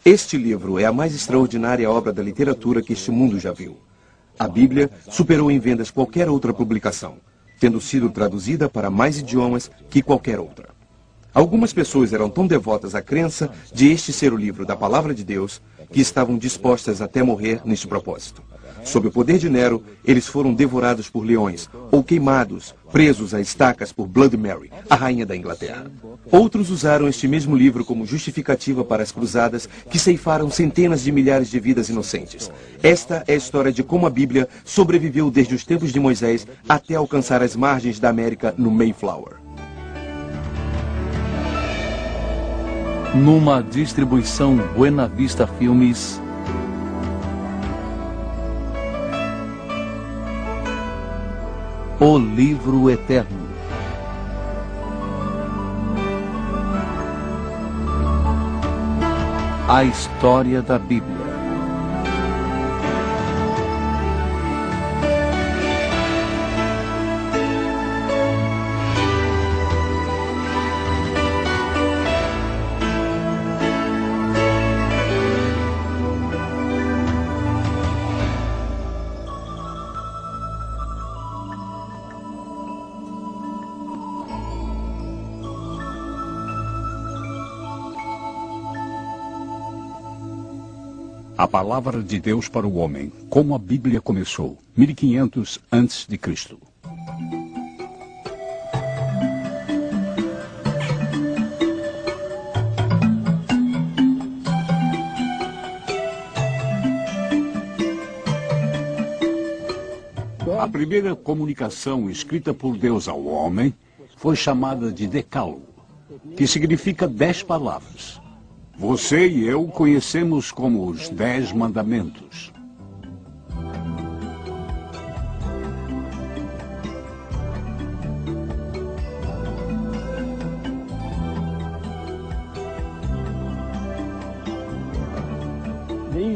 Este livro é a mais extraordinária obra da literatura que este mundo já viu. A Bíblia superou em vendas qualquer outra publicação, tendo sido traduzida para mais idiomas que qualquer outra. Algumas pessoas eram tão devotas à crença de este ser o livro da Palavra de Deus que estavam dispostas até morrer neste propósito. Sob o poder de Nero, eles foram devorados por leões ou queimados, presos a estacas por Bloody Mary, a rainha da Inglaterra. Outros usaram este mesmo livro como justificativa para as cruzadas que ceifaram centenas de milhares de vidas inocentes. Esta é a história de como a Bíblia sobreviveu desde os tempos de Moisés até alcançar as margens da América no Mayflower. Numa distribuição Buena Vista Filmes, O Livro Eterno. A história da Bíblia. A palavra de Deus para o homem, como a Bíblia começou, 1500 a.C. A primeira comunicação escrita por Deus ao homem foi chamada de Decálogo, que significa 10 palavras. Você e eu conhecemos como os 10 mandamentos.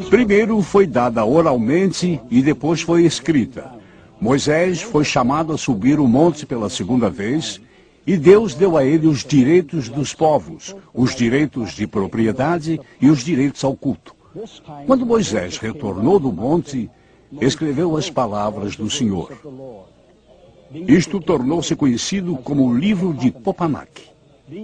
Primeiro foi dada oralmente e depois foi escrita. Moisés foi chamado a subir o monte pela segunda vez. E Deus deu a ele os direitos dos povos, os direitos de propriedade e os direitos ao culto. Quando Moisés retornou do monte, escreveu as palavras do Senhor. Isto tornou-se conhecido como o livro de Popanac.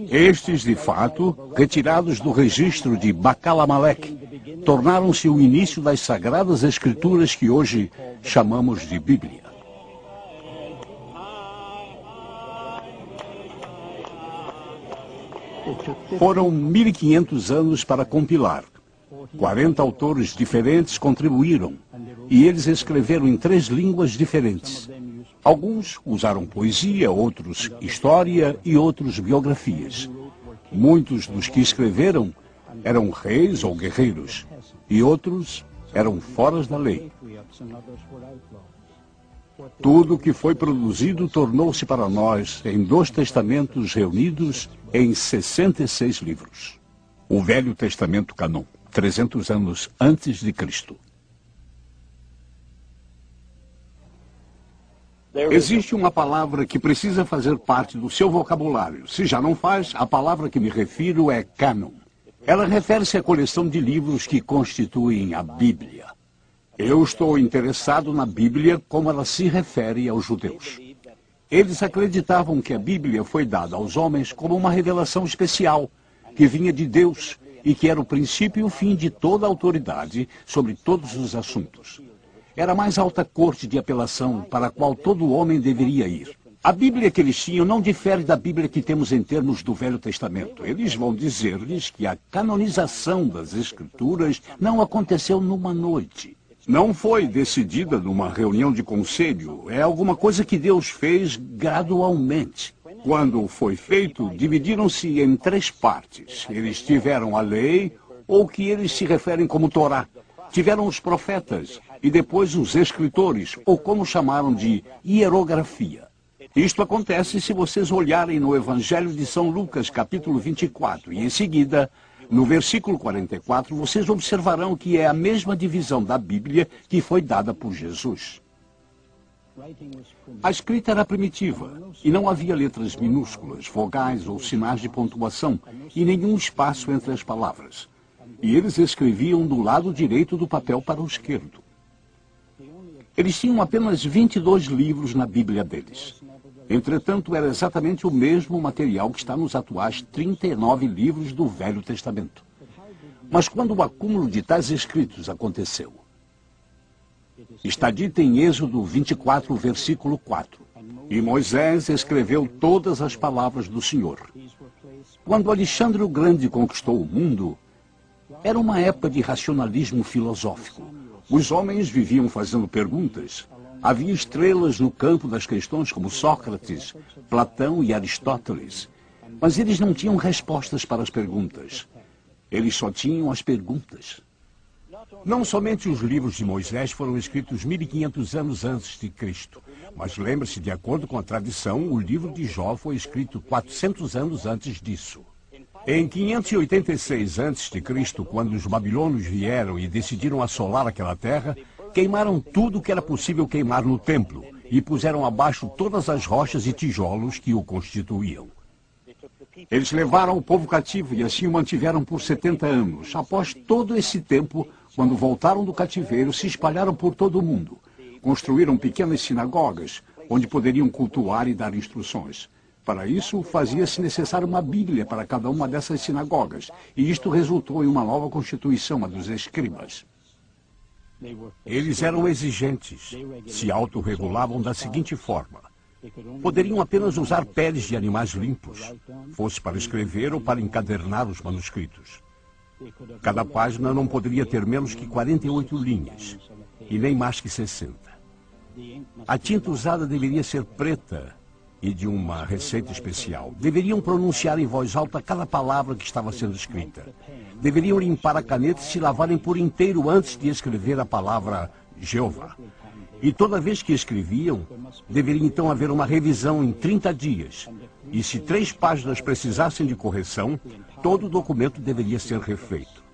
Estes, de fato, retirados do registro de Bacalamelec, tornaram-se o início das sagradas escrituras que hoje chamamos de Bíblia. Foram 1500 anos para compilar. 40 autores diferentes contribuíram, e eles escreveram em 3 línguas diferentes. Alguns usaram poesia, outros história e outros biografias. Muitos dos que escreveram eram reis ou guerreiros, e outros eram fora da lei. Tudo o que foi produzido tornou-se para nós em 2 testamentos reunidos em 66 livros. O Velho Testamento Canon, 300 anos antes de Cristo. Existe uma palavra que precisa fazer parte do seu vocabulário. Se já não faz, a palavra que me refiro é canon. Ela refere-se à coleção de livros que constituem a Bíblia. Eu estou interessado na Bíblia como ela se refere aos judeus. Eles acreditavam que a Bíblia foi dada aos homens como uma revelação especial, que vinha de Deus e que era o princípio e o fim de toda a autoridade sobre todos os assuntos. Era a mais alta corte de apelação para a qual todo homem deveria ir. A Bíblia que eles tinham não difere da Bíblia que temos em termos do Velho Testamento. Eles vão dizer-lhes que a canonização das Escrituras não aconteceu numa noite. Não foi decidida numa reunião de conselho. É alguma coisa que Deus fez gradualmente. Quando foi feito, dividiram-se em 3 partes. Eles tiveram a lei, ou o que eles se referem como Torá. Tiveram os profetas, e depois os escritores, ou como chamaram de hierografia. Isto acontece se vocês olharem no Evangelho de São Lucas, capítulo 24, e em seguida, no versículo 44, vocês observarão que é a mesma divisão da Bíblia que foi dada por Jesus. A escrita era primitiva, e não havia letras minúsculas, vogais ou sinais de pontuação, e nenhum espaço entre as palavras. e eles escreviam do lado direito do papel para o esquerdo. Eles tinham apenas 22 livros na Bíblia deles. Entretanto, era exatamente o mesmo material que está nos atuais 39 livros do Velho Testamento. Mas quando o acúmulo de tais escritos aconteceu? Está dito em Êxodo 24, versículo 4. E Moisés escreveu todas as palavras do Senhor. Quando Alexandre o Grande conquistou o mundo, era uma época de racionalismo filosófico. Os homens viviam fazendo perguntas. Havia estrelas no campo das questões como Sócrates, Platão e Aristóteles. Mas eles não tinham respostas para as perguntas. Eles só tinham as perguntas. Não somente os livros de Moisés foram escritos 1500 anos antes de Cristo, mas lembre-se, de acordo com a tradição, o livro de Jó foi escrito 400 anos antes disso. Em 586 a.C., quando os babilônios vieram e decidiram assolar aquela terra, queimaram tudo que era possível queimar no templo e puseram abaixo todas as rochas e tijolos que o constituíam. Eles levaram o povo cativo e assim o mantiveram por 70 anos. Após todo esse tempo, quando voltaram do cativeiro, se espalharam por todo o mundo. Construíram pequenas sinagogas, onde poderiam cultuar e dar instruções. Para isso, fazia-se necessário uma Bíblia para cada uma dessas sinagogas, e isto resultou em uma nova constituição, a dos escribas. Eles eram exigentes, se autorregulavam da seguinte forma. Poderiam apenas usar peles de animais limpos, fosse para escrever ou para encadernar os manuscritos. Cada página não poderia ter menos que 48 linhas, e nem mais que 60. A tinta usada deveria ser preta e de uma receita especial. Deveriam pronunciar em voz alta cada palavra que estava sendo escrita. Deveriam limpar a caneta e se lavarem por inteiro antes de escrever a palavra Jeová. E toda vez que escreviam, deveria então haver uma revisão em 30 dias. E se 3 páginas precisassem de correção, todo o documento deveria ser refeito.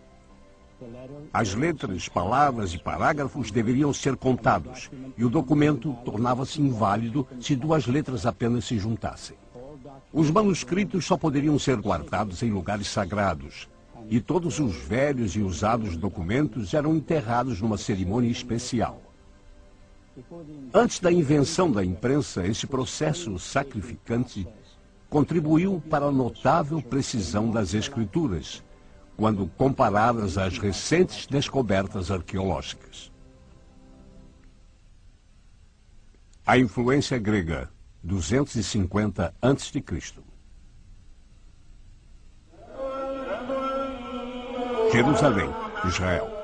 As letras, palavras e parágrafos deveriam ser contados, e o documento tornava-se inválido se 2 letras apenas se juntassem. Os manuscritos só poderiam ser guardados em lugares sagrados, e todos os velhos e usados documentos eram enterrados numa cerimônia especial. Antes da invenção da imprensa, esse processo sacrificante contribuiu para a notável precisão das escrituras, quando comparadas às recentes descobertas arqueológicas. A influência grega, 250 a.C. Jerusalém, Israel.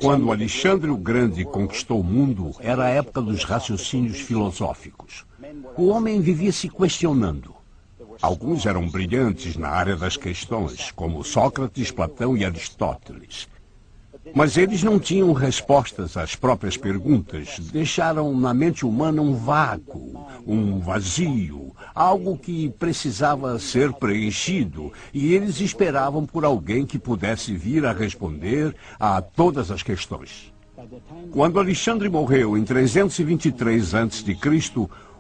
Quando Alexandre o Grande conquistou o mundo, era a época dos raciocínios filosóficos. O homem vivia se questionando. Alguns eram brilhantes na área das questões, como Sócrates, Platão e Aristóteles. Mas eles não tinham respostas às próprias perguntas. Deixaram na mente humana um vácuo, um vazio, algo que precisava ser preenchido, e eles esperavam por alguém que pudesse vir a responder a todas as questões. Quando Alexandre morreu em 323 a.C.,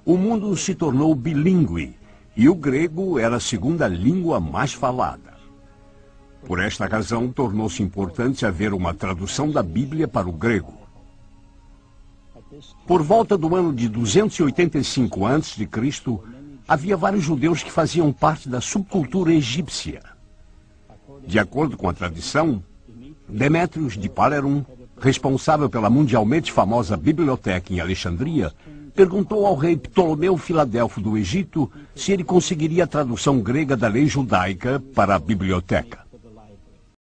o mundo se tornou bilíngue, e o grego era a segunda língua mais falada. Por esta razão, tornou-se importante haver uma tradução da Bíblia para o grego. Por volta do ano de 285 a.C., havia vários judeus que faziam parte da subcultura egípcia. De acordo com a tradição, Demétrios de Palerum, responsável pela mundialmente famosa biblioteca em Alexandria, perguntou ao rei Ptolomeu Filadelfo do Egito se ele conseguiria a tradução grega da lei judaica para a biblioteca.